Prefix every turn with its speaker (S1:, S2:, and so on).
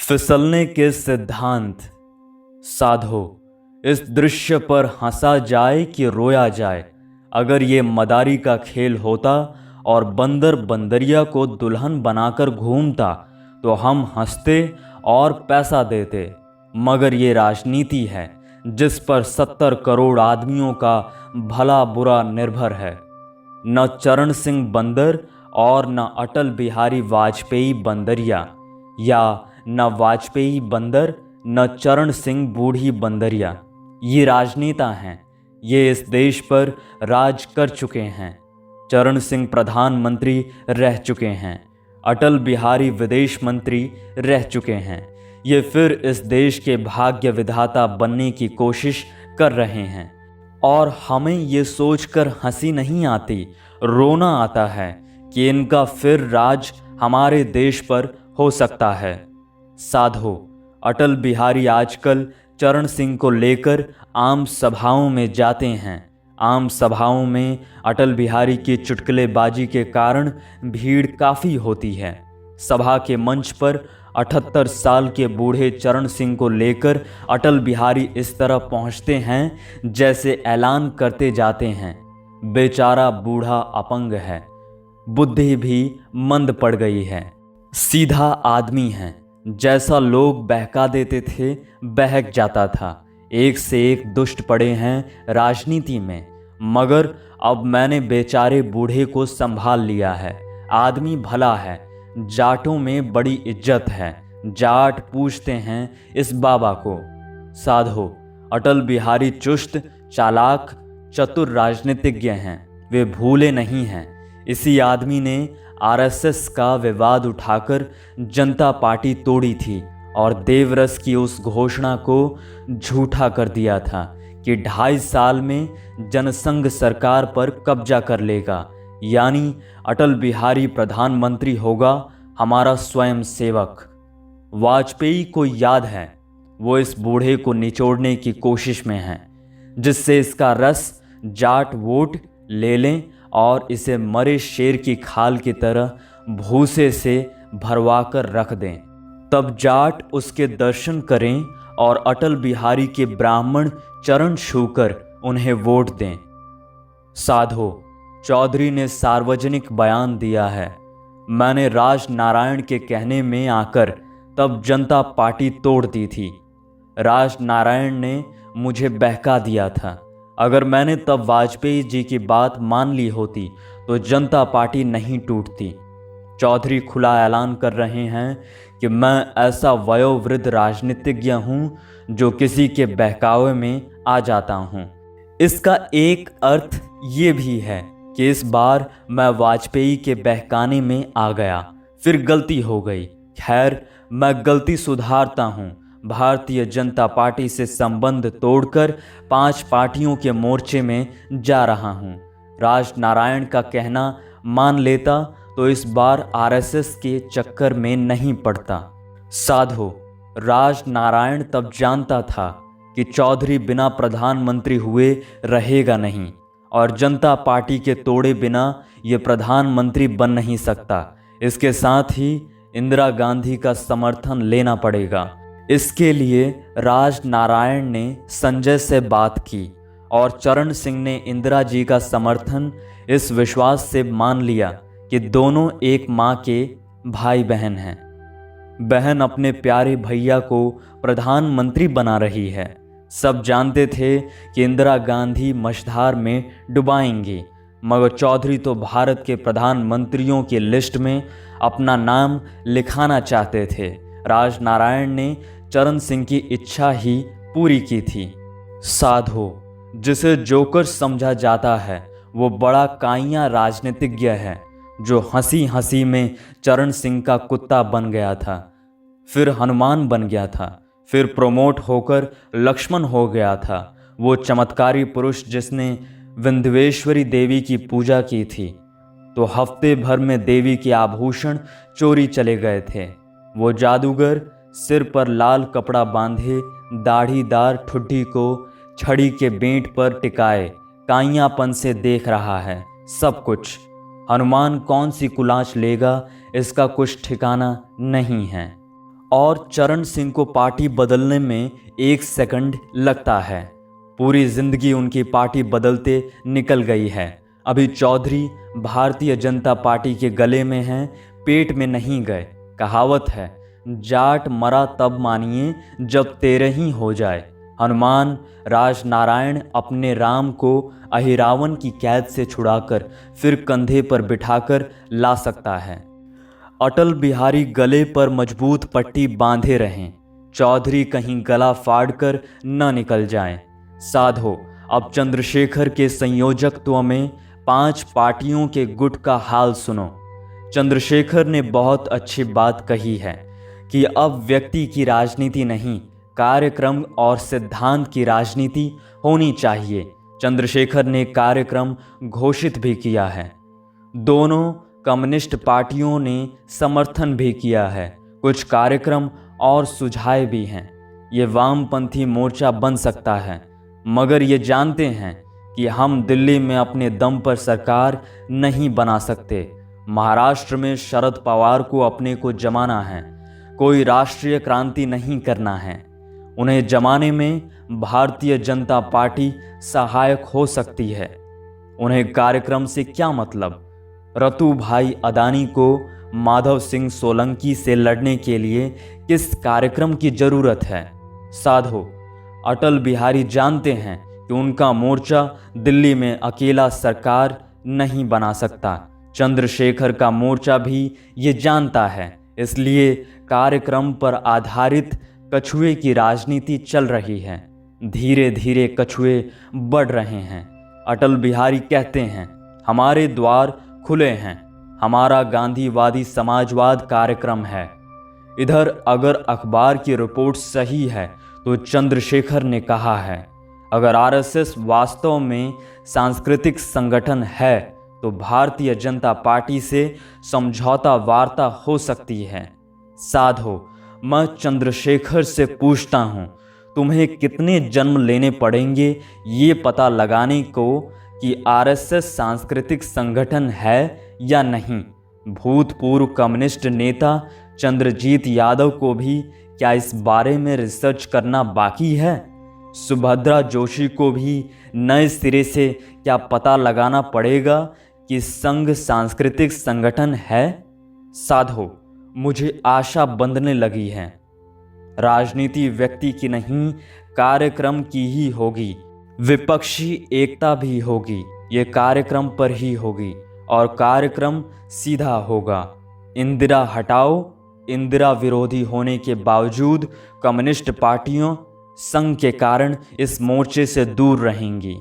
S1: फिसलने के सिद्धांत। साधो, इस दृश्य पर हंसा जाए कि रोया जाए। अगर ये मदारी का खेल होता और बंदर बंदरिया को दुल्हन बनाकर घूमता तो हम हंसते और पैसा देते। मगर ये राजनीति है जिस पर 70 करोड़ आदमियों का भला बुरा निर्भर है। न चरण सिंह बंदर और न अटल बिहारी वाजपेयी बंदरिया, या न वाजपेयी बंदर न चरण सिंह बूढ़ी बंदरिया। ये राजनेता हैं, ये इस देश पर राज कर चुके हैं। चरण सिंह प्रधानमंत्री रह चुके हैं, अटल बिहारी विदेश मंत्री रह चुके हैं। ये फिर इस देश के भाग्य विधाता बनने की कोशिश कर रहे हैं। और हमें ये सोचकर हंसी नहीं आती, रोना आता है कि इनका फिर राज हमारे देश पर हो सकता है। साधो, अटल बिहारी आजकल चरण सिंह को लेकर आम सभाओं में जाते हैं। आम सभाओं में अटल बिहारी की चुटकुलेबाजी के कारण भीड़ काफ़ी होती है। सभा के मंच पर 78 साल के बूढ़े चरण सिंह को लेकर अटल बिहारी इस तरह पहुंचते हैं जैसे ऐलान करते जाते हैं, बेचारा बूढ़ा अपंग है, बुद्धि भी मंद पड़ गई है, सीधा आदमी है। जैसा लोग बहका देते थे बहक जाता था। एक से एक दुष्ट पड़े हैं राजनीति में, मगर अब मैंने बेचारे बूढ़े को संभाल लिया है। आदमी भला है, जाटों में बड़ी इज्जत है। जाट पूछते हैं इस बाबा को। साधो, अटल बिहारी चुस्त, चालाक, चतुर राजनीतिज्ञ हैं, वे भूले नहीं हैं। इसी आदमी ने आरएसएस का विवाद उठाकर जनता पार्टी तोड़ी थी और देवरस की उस घोषणा को झूठा कर दिया था कि 2.5 साल में जनसंघ सरकार पर कब्जा कर लेगा, यानी अटल बिहारी प्रधानमंत्री होगा, हमारा स्वयं सेवक। वाजपेयी को याद है, वो इस बूढ़े को निचोड़ने की कोशिश में हैं, जिससे इसका रस जाट वोट ले लें और इसे मरे शेर की खाल की तरह भूसे से भरवा कर रख दें। तब जाट उसके दर्शन करें और अटल बिहारी के ब्राह्मण चरण छूकर उन्हें वोट दें। साधो, चौधरी ने सार्वजनिक बयान दिया है, मैंने राज नारायण के कहने में आकर तब जनता पार्टी तोड़ दी थी। राज नारायण ने मुझे बहका दिया था। अगर मैंने तब वाजपेयी जी की बात मान ली होती तो जनता पार्टी नहीं टूटती। चौधरी खुला ऐलान कर रहे हैं कि मैं ऐसा वयोवृद्ध राजनीतिज्ञ हूं जो किसी के बहकावे में आ जाता हूं। इसका एक अर्थ ये भी है कि इस बार मैं वाजपेयी के बहकाने में आ गया, फिर गलती हो गई। खैर, मैं गलती सुधारता हूं। भारतीय जनता पार्टी से संबंध तोड़कर 5 पार्टियों के मोर्चे में जा रहा हूं। राज नारायण का कहना मान लेता तो इस बार आरएसएस के चक्कर में नहीं पड़ता। साधो, राज नारायण तब जानता था कि चौधरी बिना प्रधानमंत्री हुए रहेगा नहीं और जनता पार्टी के तोड़े बिना ये प्रधानमंत्री बन नहीं सकता। इसके साथ ही इंदिरा गांधी का समर्थन लेना पड़ेगा। इसके लिए राज नारायण ने संजय से बात की और चरण सिंह ने इंदिरा जी का समर्थन इस विश्वास से मान लिया कि दोनों एक माँ के भाई बहन हैं। बहन अपने प्यारे भैया को प्रधानमंत्री बना रही है। सब जानते थे कि इंदिरा गांधी मझधार में डुबाएंगी, मगर चौधरी तो भारत के प्रधानमंत्रियों की लिस्ट में अपना नाम लिखाना चाहते थे। राज नारायण ने चरण सिंह की इच्छा ही पूरी की थी। साधो, जिसे जोकर समझा जाता है वो बड़ा काइया राजनीतिज्ञ है, जो हंसी हंसी में चरण सिंह का कुत्ता बन गया था, फिर हनुमान बन गया था, फिर प्रमोट होकर लक्ष्मण हो गया था। वो चमत्कारी पुरुष जिसने विंध्येश्वरी देवी की पूजा की थी तो हफ्ते भर में देवी के आभूषण चोरी चले गए थे। वो जादूगर सिर पर लाल कपड़ा बांधे दाढ़ीदार ठुड्डी को छड़ी के बेंट पर टिकाए काइयापन से देख रहा है सब कुछ। हनुमान कौन सी कुलाच लेगा इसका कुछ ठिकाना नहीं है। और चरण सिंह को पार्टी बदलने में 1 सेकंड लगता है। पूरी जिंदगी उनकी पार्टी बदलते निकल गई है। अभी चौधरी भारतीय जनता पार्टी के गले में हैं, पेट में नहीं गए। कहावत है, जाट मरा तब मानिए जब तेरे ही हो जाए। हनुमान राजनारायण अपने राम को अहिरावण की कैद से छुड़ाकर फिर कंधे पर बिठाकर ला सकता है। अटल बिहारी गले पर मजबूत पट्टी बांधे रहें, चौधरी कहीं गला फाड़कर न निकल जाएं। साधो, अब चंद्रशेखर के संयोजकत्व में 5 पार्टियों के गुट का हाल सुनो। चंद्रशेखर ने बहुत अच्छी बात कही है कि अब व्यक्ति की राजनीति नहीं, कार्यक्रम और सिद्धांत की राजनीति होनी चाहिए। चंद्रशेखर ने कार्यक्रम घोषित भी किया है। दोनों कम्युनिस्ट पार्टियों ने समर्थन भी किया है, कुछ कार्यक्रम और सुझाए भी हैं। ये वामपंथी मोर्चा बन सकता है, मगर ये जानते हैं कि हम दिल्ली में अपने दम पर सरकार नहीं बना सकते। महाराष्ट्र में शरद पवार को अपने को जमाना है, कोई राष्ट्रीय क्रांति नहीं करना है। उन्हें जमाने में भारतीय जनता पार्टी सहायक हो सकती है। उन्हें कार्यक्रम से क्या मतलब? रतु भाई अदानी को माधव सिंह सोलंकी से लड़ने के लिए किस कार्यक्रम की जरूरत है? साधो, अटल बिहारी जानते हैं कि उनका मोर्चा दिल्ली में अकेला सरकार नहीं बना सकता। चंद्रशेखर का मोर्चा भी ये जानता है, इसलिए कार्यक्रम पर आधारित कछुए की राजनीति चल रही है। धीरे धीरे कछुए बढ़ रहे हैं। अटल बिहारी कहते हैं, हमारे द्वार खुले हैं, हमारा गांधीवादी समाजवाद कार्यक्रम है। इधर अगर अखबार की रिपोर्ट सही है तो चंद्रशेखर ने कहा है, अगर आरएसएस वास्तव में सांस्कृतिक संगठन है तो भारतीय जनता पार्टी से समझौता वार्ता हो सकती है। साधो, मैं चंद्रशेखर से पूछता हूँ, तुम्हें कितने जन्म लेने पड़ेंगे ये पता लगाने को कि आरएसएस सांस्कृतिक संगठन है या नहीं? भूतपूर्व कम्युनिस्ट नेता चंद्रजीत यादव को भी क्या इस बारे में रिसर्च करना बाकी है? सुभद्रा जोशी को भी नए सिरे से क्या पता लगाना पड़ेगा कि संघ सांस्कृतिक संगठन है? साधो, मुझे आशा बंधने लगी है। राजनीति व्यक्ति की नहीं, कार्यक्रम की ही होगी। विपक्षी एकता भी होगी, ये कार्यक्रम पर ही होगी और कार्यक्रम सीधा होगा। इंदिरा हटाओ, इंदिरा विरोधी होने के बावजूद कम्युनिस्ट पार्टियों संघ के कारण इस मोर्चे से दूर रहेंगी।